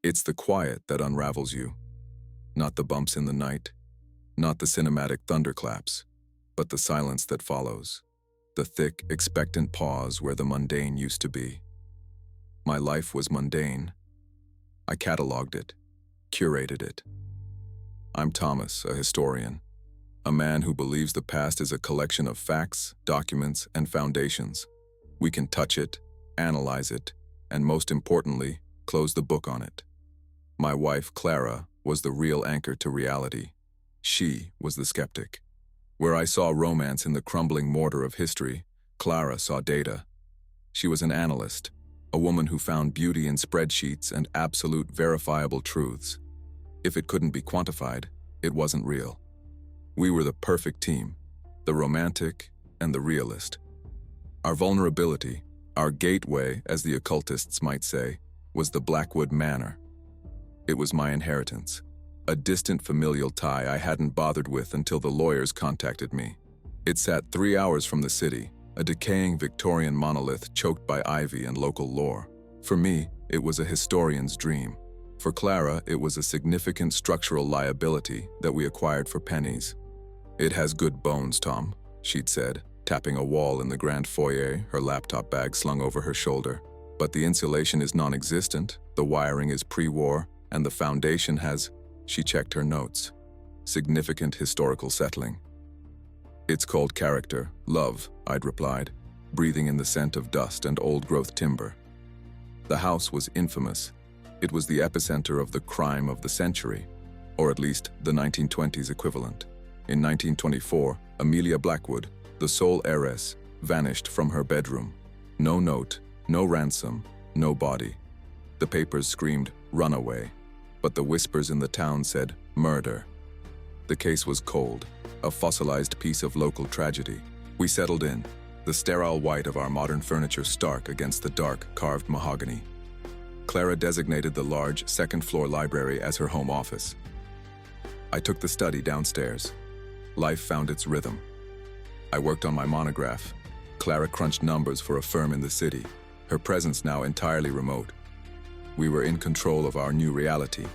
It's the quiet that unravels you, not the bumps in the night, not the cinematic thunderclaps, but the silence that follows, the thick, expectant pause where the mundane used to be. My life was mundane. I cataloged it, curated it. I'm Thomas, a historian, a man who believes the past is a collection of facts, documents, and foundations. We can touch it, analyze it, and most importantly, close the book on it. My wife, Clara, was the real anchor to reality. She was the skeptic. Where I saw romance in the crumbling mortar of history, Clara saw data. She was an analyst, a woman who found beauty in spreadsheets and absolute verifiable truths. If it couldn't be quantified, it wasn't real. We were the perfect team, the romantic and the realist. Our vulnerability, our gateway, as the occultists might say, was the Blackwood Manor. It was my inheritance, a distant familial tie I hadn't bothered with until the lawyers contacted me. It sat 3 hours from the city, a decaying Victorian monolith choked by ivy and local lore. For me, it was a historian's dream. For Clara, it was a significant structural liability that we acquired for pennies. "It has good bones, Tom," she'd said, tapping a wall in the grand foyer, her laptop bag slung over her shoulder. "But the insulation is non-existent, the wiring is pre-war, and the foundation has," she checked her notes, "significant historical settling." "It's called character, love," I'd replied, breathing in the scent of dust and old-growth timber. The house was infamous. It was the epicenter of the crime of the century, or at least the 1920s equivalent. In 1924, Amelia Blackwood, the sole heiress, vanished from her bedroom. No note, no ransom, no body. The papers screamed, "runaway," but the whispers in the town said, "murder." The case was cold, a fossilized piece of local tragedy. We settled in, the sterile white of our modern furniture stark against the dark, carved mahogany. Clara designated the large, second-floor library as her home office. I took the study downstairs. Life found its rhythm. I worked on my monograph. Clara crunched numbers for a firm in the city, her presence now entirely remote. We were in control of our new reality.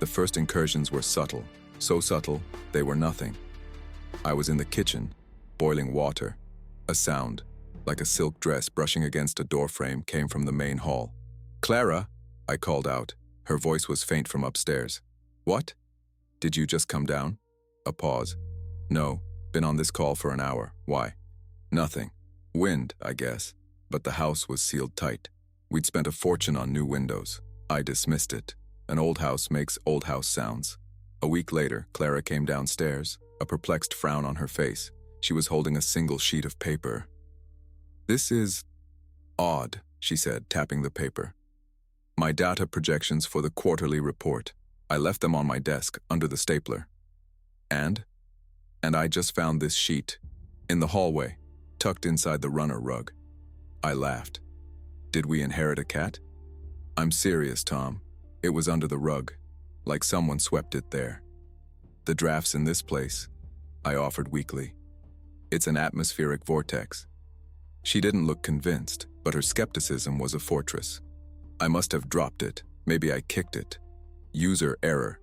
The first incursions were subtle, so subtle they were nothing. I was in the kitchen, boiling water. A sound, like a silk dress brushing against a doorframe, came from the main hall. "Clara," I called out. Her voice was faint from upstairs. "What? Did you just come down?" A pause. "No, been on this call for an hour. Why?" "Nothing. Wind, I guess." But the house was sealed tight. We'd spent a fortune on new windows. I dismissed it. An old house makes old house sounds. A week later, Clara came downstairs, a perplexed frown on her face. She was holding a single sheet of paper. "This is odd," she said, tapping the paper. "My data projections for the quarterly report. I left them on my desk, under the stapler. And I just found this sheet, in the hallway, tucked inside the runner rug." I laughed. "Did we inherit a cat?" "I'm serious, Tom. It was under the rug, like someone swept it there." "The drafts in this place," I offered weakly. "It's an atmospheric vortex." She didn't look convinced, but her skepticism was a fortress. "I must have dropped it. Maybe I kicked it. User error."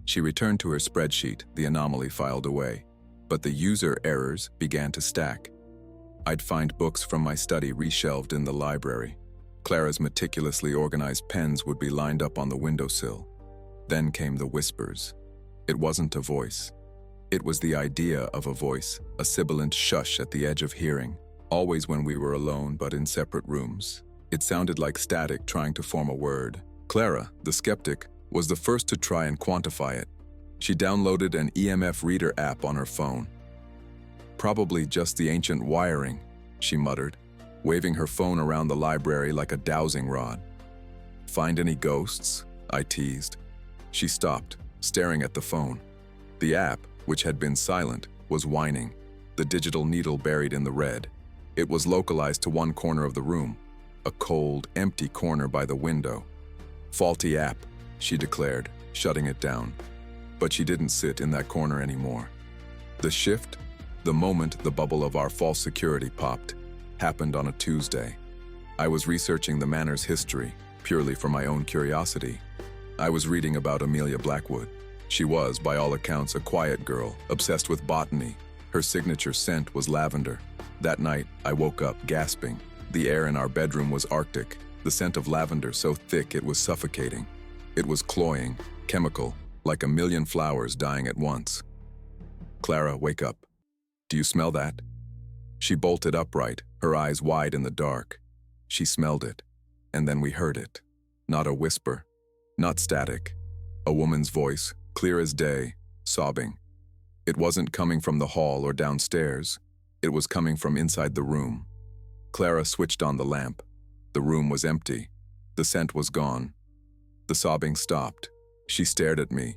She returned to her spreadsheet, the anomaly filed away. But the user errors began to stack. I'd find books from my study reshelved in the library. Clara's meticulously organized pens would be lined up on the windowsill. Then came the whispers. It wasn't a voice. It was the idea of a voice, a sibilant shush at the edge of hearing, always when we were alone but in separate rooms. It sounded like static trying to form a word. Clara, the skeptic, was the first to try and quantify it. She downloaded an EMF reader app on her phone. "Probably just the ancient wiring," she muttered, waving her phone around the library like a dowsing rod. "Find any ghosts?" I teased. She stopped, staring at the phone. The app, which had been silent, was whining, the digital needle buried in the red. It was localized to one corner of the room, a cold, empty corner by the window. "Faulty app," she declared, shutting it down. But she didn't sit in that corner anymore. The shift, the moment the bubble of our false security popped, happened on a Tuesday. I was researching the manor's history, purely for my own curiosity. I was reading about Amelia Blackwood. She was, by all accounts, a quiet girl, obsessed with botany. Her signature scent was lavender. That night, I woke up gasping. The air in our bedroom was arctic, the scent of lavender so thick it was suffocating. It was cloying, chemical, like a million flowers dying at once. "Clara, wake up. Do you smell that?" She bolted upright, her eyes wide in the dark. She smelled it, and then we heard it. Not a whisper, not static. A woman's voice, clear as day, sobbing. It wasn't coming from the hall or downstairs. It was coming from inside the room. Clara switched on the lamp. The room was empty. The scent was gone. The sobbing stopped. She stared at me,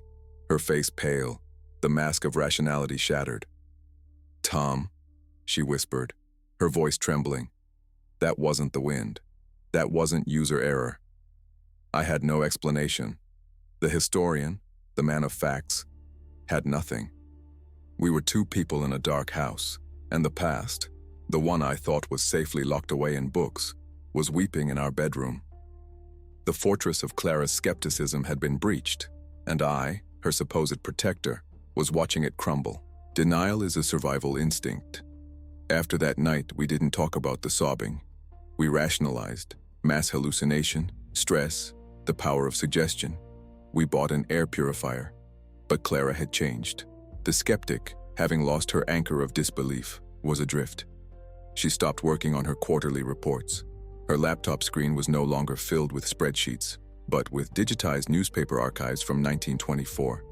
her face pale, the mask of rationality shattered. "Tom," she whispered, her voice trembling. That wasn't the wind. That wasn't user error. I had no explanation. The historian, the man of facts, had nothing. We were two people in a dark house, and the past, the one I thought was safely locked away in books, was weeping in our bedroom. The fortress of Clara's skepticism had been breached, and I, her supposed protector, was watching it crumble. Denial is a survival instinct. After that night, we didn't talk about the sobbing. We rationalized mass hallucination, stress, the power of suggestion. We bought an air purifier. But Clara had changed. The skeptic, having lost her anchor of disbelief, was adrift. She stopped working on her quarterly reports. Her laptop screen was no longer filled with spreadsheets, but with digitized newspaper archives from 1924.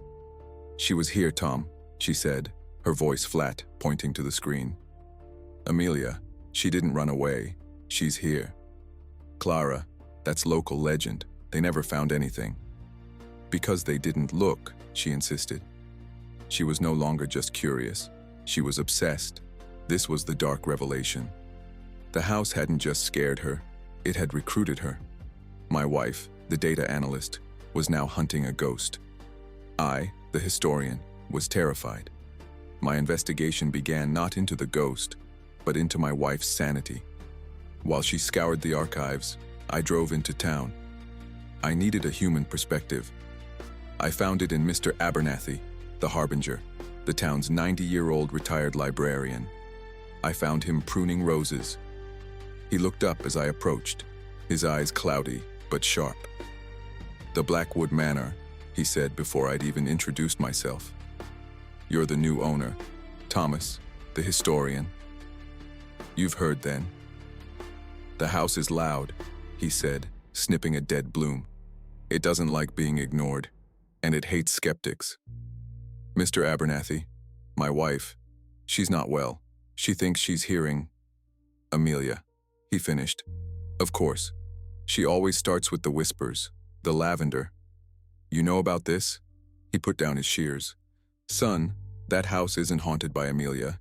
"She was here, Tom," she said, her voice flat, pointing to the screen. "Amelia, she didn't run away. She's here." "Clara, that's local legend. They never found anything." "Because they didn't look," she insisted. She was no longer just curious. She was obsessed. This was the dark revelation. The house hadn't just scared her, it had recruited her. My wife, the data analyst, was now hunting a ghost. I, the historian, was terrified. My investigation began not into the ghost, but into my wife's sanity. While she scoured the archives, I drove into town. I needed a human perspective. I found it in Mr. Abernathy, the harbinger, the town's 90-year-old retired librarian. I found him pruning roses. He looked up as I approached, his eyes cloudy but sharp. "The Blackwood Manor," he said before I'd even introduced myself. "You're the new owner, Thomas, the historian." "You've heard then." "The house is loud," he said, snipping a dead bloom. "It doesn't like being ignored, and it hates skeptics. Mr. Abernathy, my wife, she's not well. She thinks she's hearing Amelia," he finished. "Of course. She always starts with the whispers, the lavender. You know about this?" He put down his shears. "Son, that house isn't haunted by Amelia.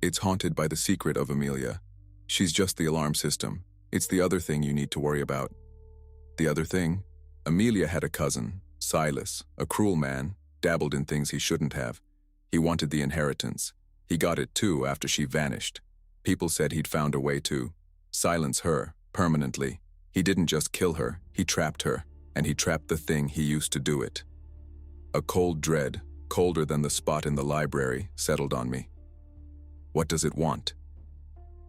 It's haunted by the secret of Amelia. She's just the alarm system. It's the other thing you need to worry about." "The other thing?" "Amelia had a cousin, Silas, a cruel man, dabbled in things he shouldn't have. He wanted the inheritance. He got it too after she vanished. People said he'd found a way to silence her, permanently. He didn't just kill her, he trapped her, and he trapped the thing he used to do it." A cold dread, colder than the spot in the library, settled on me. What does it want?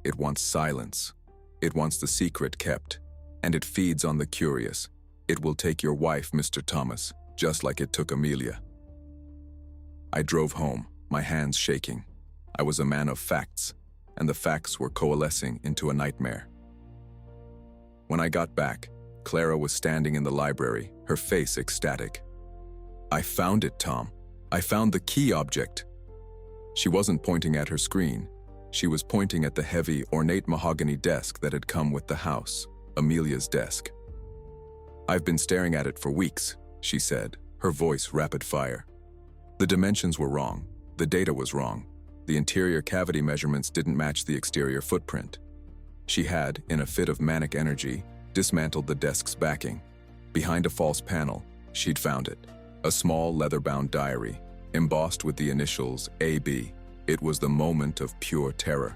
It wants silence. It wants the secret kept, and it feeds on the curious. It will take your wife, Mr. Thomas, just like it took Amelia. I drove home, my hands shaking. I was a man of facts, and the facts were coalescing into a nightmare. When I got back, Clara was standing in the library, her face ecstatic. "I found it, Tom. I found the key object." She wasn't pointing at her screen. She was pointing at the heavy, ornate mahogany desk that had come with the house, Amelia's desk. "I've been staring at it for weeks," she said, her voice rapid fire. The dimensions were wrong. The data was wrong. The interior cavity measurements didn't match the exterior footprint. She had, in a fit of manic energy, dismantled the desk's backing. Behind a false panel, she'd found it. A small leather-bound diary, embossed with the initials AB. It was the moment of pure terror.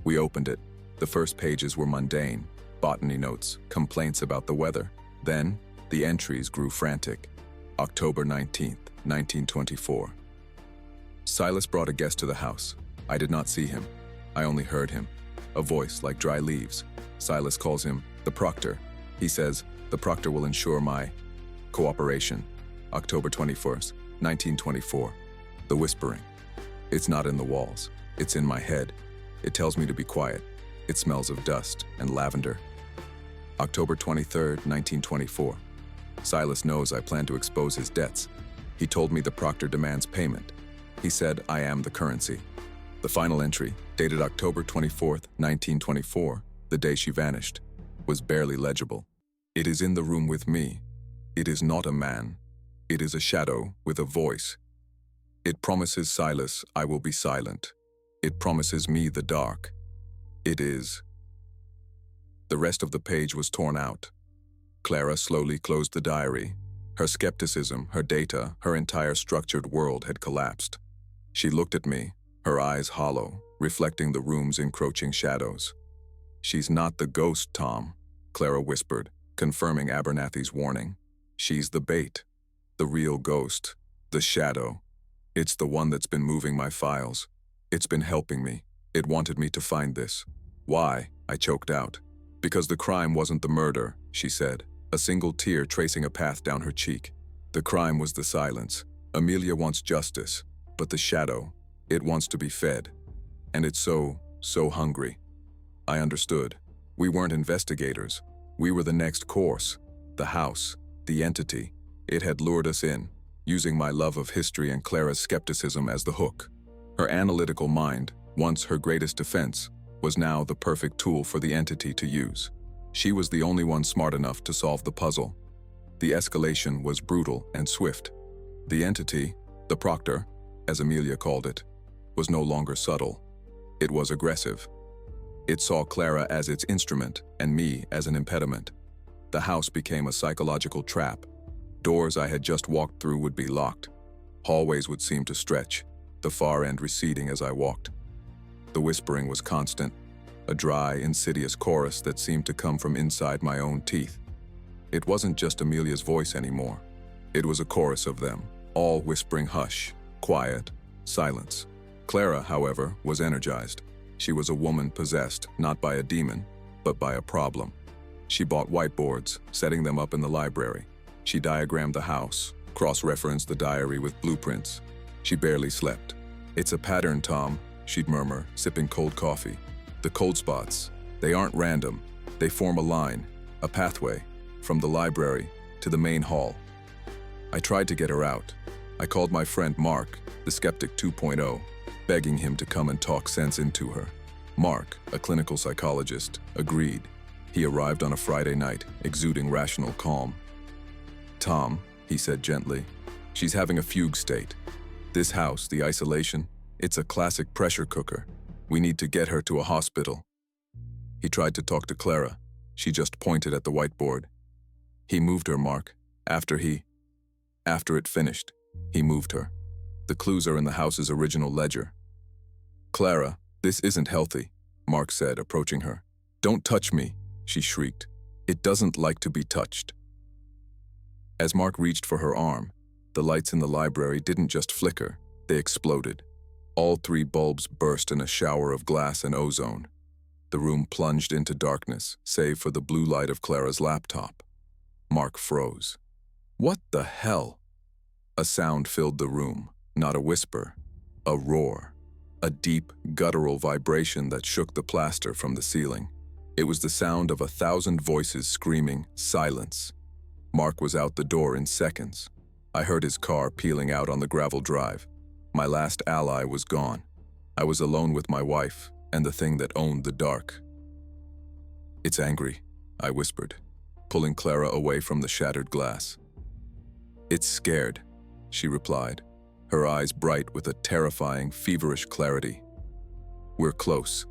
We opened it. The first pages were mundane, botany notes, complaints about the weather. Then, the entries grew frantic. October 19th, 1924. Silas brought a guest to the house. I did not see him. I only heard him. A voice like dry leaves. Silas calls him the proctor. He says, the proctor will ensure my cooperation. October 21st, 1924. The whispering. It's not in the walls. It's in my head. It tells me to be quiet. It smells of dust and lavender. October 23rd, 1924. Silas knows I plan to expose his debts. He told me the proctor demands payment. He said I am the currency. The final entry, dated October 24th, 1924, the day she vanished, was barely legible. It is in the room with me. It is not a man. It is a shadow with a voice. It promises Silas I will be silent. It promises me the dark. It is. The rest of the page was torn out. Clara slowly closed the diary. Her skepticism, her data, her entire structured world had collapsed. She looked at me, her eyes hollow, reflecting the room's encroaching shadows. She's not the ghost, Tom, Clara whispered, confirming Abernathy's warning. She's the bait, the real ghost, the shadow. It's the one that's been moving my files. It's been helping me. It wanted me to find this. Why? I choked out. Because the crime wasn't the murder, she said, a single tear tracing a path down her cheek. The crime was the silence. Amelia wants justice, but the shadow, it wants to be fed. And it's so hungry. I understood. We weren't investigators. We were the next course. The house, the entity. It had lured us in, using my love of history and Clara's skepticism as the hook. Her analytical mind, once her greatest defense, was now the perfect tool for the entity to use. She was the only one smart enough to solve the puzzle. The escalation was brutal and swift. The entity, the proctor, as Amelia called it, was no longer subtle. It was aggressive. It saw Clara as its instrument and me as an impediment. The house became a psychological trap. Doors I had just walked through would be locked. Hallways would seem to stretch, the far end receding as I walked. The whispering was constant, a dry, insidious chorus that seemed to come from inside my own teeth. It wasn't just Amelia's voice anymore. It was a chorus of them, all whispering hush, quiet, silence. Clara, however, was energized. She was a woman possessed not by a demon, but by a problem. She bought whiteboards, setting them up in the library. She diagrammed the house, cross-referenced the diary with blueprints. She barely slept. It's a pattern, Tom, she'd murmur, sipping cold coffee. The cold spots, they aren't random. They form a line, a pathway, from the library to the main hall. I tried to get her out. I called my friend Mark, the Skeptic 2.0, begging him to come and talk sense into her. Mark, a clinical psychologist, agreed. He arrived on a Friday night, exuding rational calm. Tom, he said gently, she's having a fugue state. This house, the isolation, it's a classic pressure cooker. We need to get her to a hospital. He tried to talk to Clara. She just pointed at the whiteboard. He moved her, Mark. After it finished, he moved her. The clues are in the house's original ledger. Clara, this isn't healthy, Mark said, approaching her. Don't touch me, she shrieked. It doesn't like to be touched. As Mark reached for her arm, the lights in the library didn't just flicker, they exploded. All 3 bulbs burst in a shower of glass and ozone. The room plunged into darkness, save for the blue light of Clara's laptop. Mark froze. What the hell? A sound filled the room, not a whisper, a roar. A deep, guttural vibration that shook the plaster from the ceiling. It was the sound of 1,000 voices screaming, silence. Mark was out the door in seconds. I heard his car peeling out on the gravel drive. My last ally was gone. I was alone with my wife and the thing that owned the dark. It's angry, I whispered, pulling Clara away from the shattered glass. It's scared, she replied, her eyes bright with a terrifying, feverish clarity. We're close.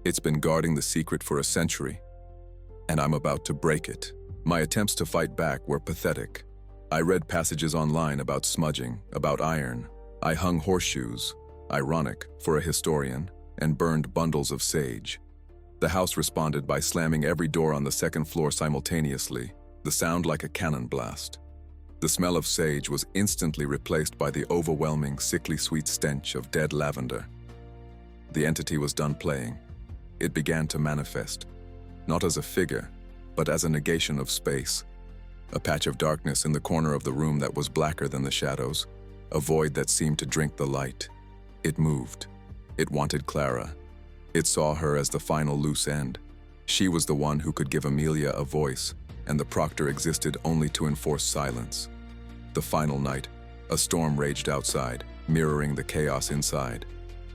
It's been guarding the secret for a century, and I'm about to break it. My attempts to fight back were pathetic. I read passages online about smudging, about iron. I hung horseshoes, ironic for a historian, and burned bundles of sage. The house responded by slamming every door on the second floor simultaneously, the sound like a cannon blast. The smell of sage was instantly replaced by the overwhelming, sickly sweet stench of dead lavender. The entity was done playing. It began to manifest, not as a figure, but as a negation of space. A patch of darkness in the corner of the room that was blacker than the shadows, a void that seemed to drink the light. It moved. It wanted Clara. It saw her as the final loose end. She was the one who could give Amelia a voice, and the proctor existed only to enforce silence. The final night, a storm raged outside, mirroring the chaos inside.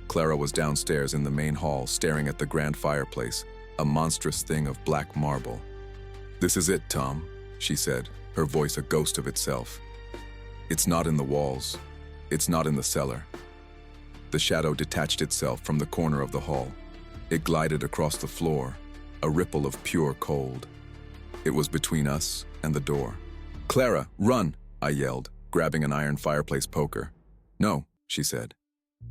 Clara was downstairs in the main hall, staring at the grand fireplace, a monstrous thing of black marble. "This is it, Tom," she said, her voice a ghost of itself. "It's not in the walls. It's not in the cellar." The shadow detached itself from the corner of the hall. It glided across the floor, a ripple of pure cold. It was between us and the door. "Clara, run!" I yelled, grabbing an iron fireplace poker. "No," she said.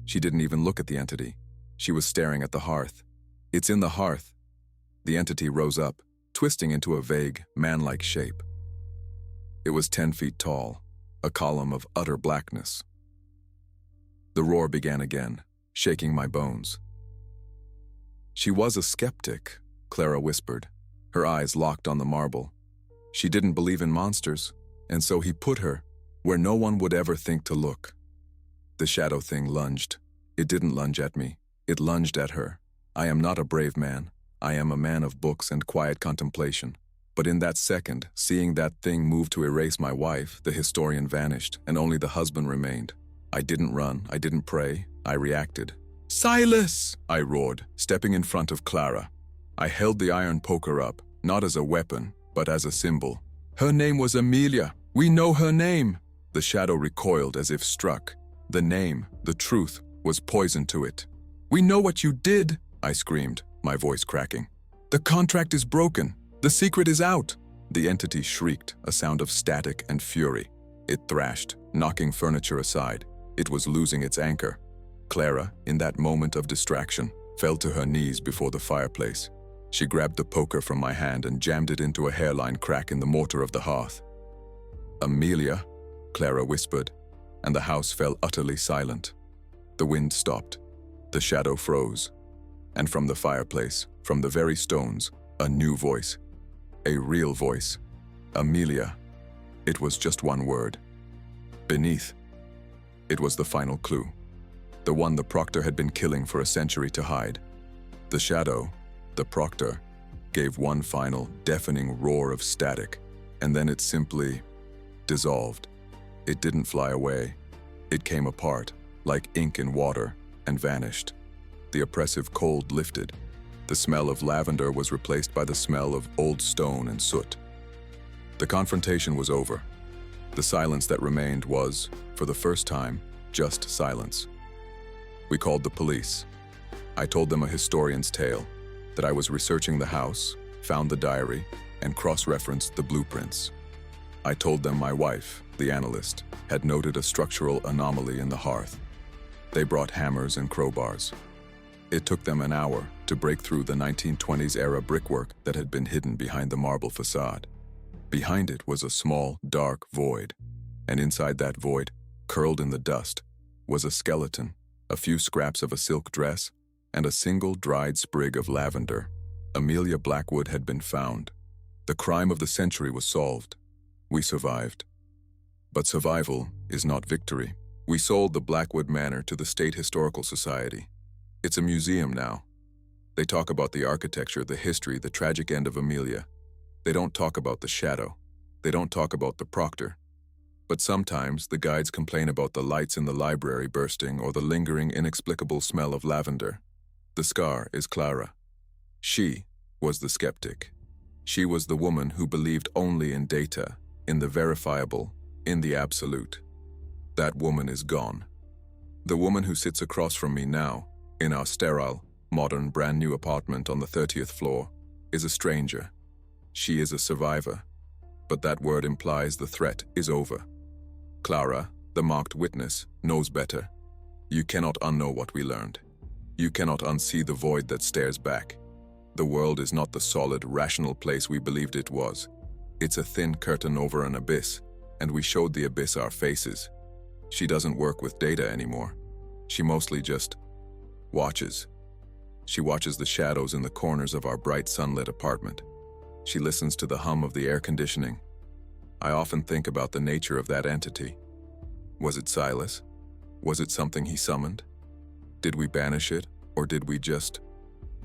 She didn't even look at the entity. She was staring at the hearth. "It's in the hearth." The entity rose up, twisting into a vague, man-like shape. It was 10 feet tall, a column of utter blackness. The roar began again, shaking my bones. "She was a skeptic," Clara whispered, her eyes locked on the marble. "She didn't believe in monsters, and so he put her where no one would ever think to look." The shadow thing lunged. It didn't lunge at me. It lunged at her. I am not a brave man. I am a man of books and quiet contemplation. But in that second, seeing that thing move to erase my wife, the historian vanished, and only the husband remained. I didn't run. I didn't pray. I reacted. "Silas!" I roared, stepping in front of Clara. I held the iron poker up, not as a weapon, but as a symbol. "Her name was Amelia. We know her name." The shadow recoiled as if struck. The name, the truth, was poison to it. "We know what you did," I screamed, my voice cracking. "The contract is broken. The secret is out." The entity shrieked, a sound of static and fury. It thrashed, knocking furniture aside. It was losing its anchor. Clara, in that moment of distraction, fell to her knees before the fireplace. She grabbed the poker from my hand and jammed it into a hairline crack in the mortar of the hearth. "Amelia," Clara whispered, and the house fell utterly silent. The wind stopped. The shadow froze. And from the fireplace, from the very stones, a new voice. A real voice. "Amelia." It was just one word. "Beneath." It was the final clue. The one the proctor had been killing for a century to hide. The shadow, the proctor, gave one final, deafening roar of static, and then it simply dissolved. It didn't fly away. It came apart, like ink in water, and vanished. The oppressive cold lifted. The smell of lavender was replaced by the smell of old stone and soot. The confrontation was over. The silence that remained was, for the first time, just silence. We called the police. I told them a historian's tale, that I was researching the house, found the diary, and cross-referenced the blueprints. I told them my wife, the analyst, had noted a structural anomaly in the hearth. They brought hammers and crowbars. It took them an hour to break through the 1920s-era brickwork that had been hidden behind the marble facade. Behind it was a small, dark void, and inside that void, curled in the dust, was a skeleton, a few scraps of a silk dress, and a single dried sprig of lavender. Amelia Blackwood had been found. The crime of the century was solved. We survived. But survival is not victory. We sold the Blackwood Manor to the State Historical Society. It's a museum now. They talk about the architecture, the history, the tragic end of Amelia. They don't talk about the shadow. They don't talk about the proctor. But sometimes the guides complain about the lights in the library bursting or the lingering, inexplicable smell of lavender. The scar is Clara. She was the skeptic. She was the woman who believed only in data, in the verifiable, in the absolute. That woman is gone. The woman who sits across from me now, in our sterile, modern, brand-new apartment on the 30th floor, is a stranger. She is a survivor, but that word implies the threat is over. Clara, the marked witness, knows better. You cannot unknow what we learned. You cannot unsee the void that stares back. The world is not the solid, rational place we believed it was. It's a thin curtain over an abyss, and we showed the abyss our faces. She doesn't work with data anymore. She mostly just watches. She watches the shadows in the corners of our bright sunlit apartment. She listens to the hum of the air conditioning. I often think about the nature of that entity. Was it Silas? Was it something he summoned? Did we banish it, or did we just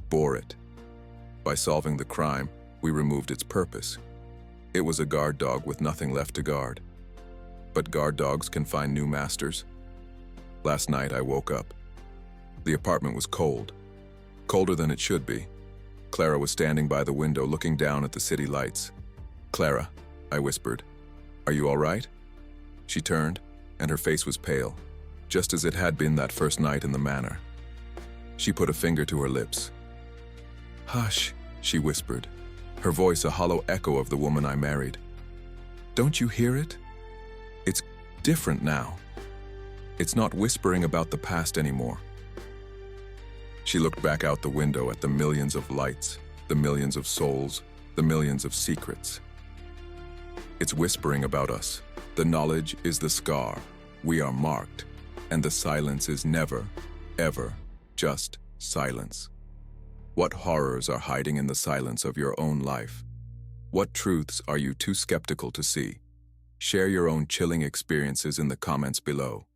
bore it? By solving the crime, we removed its purpose. It was a guard dog with nothing left to guard. But guard dogs can find new masters. Last night I woke up. The apartment was cold. Colder than it should be. Clara was standing by the window looking down at the city lights. "Clara," I whispered, "are you all right?" She turned, and her face was pale, just as it had been that first night in the manor. She put a finger to her lips. "Hush," she whispered, her voice a hollow echo of the woman I married. "Don't you hear it? It's different now. It's not whispering about the past anymore." She looked back out the window at the millions of lights, the millions of souls, the millions of secrets. "It's whispering about us. The knowledge is the scar. We are marked, and the silence is never, ever, just silence. What horrors are hiding in the silence of your own life? What truths are you too skeptical to see? Share your own chilling experiences in the comments below.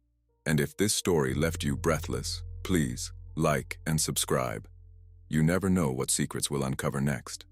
And if this story left you breathless, please like and subscribe. You never know what secrets we'll uncover next.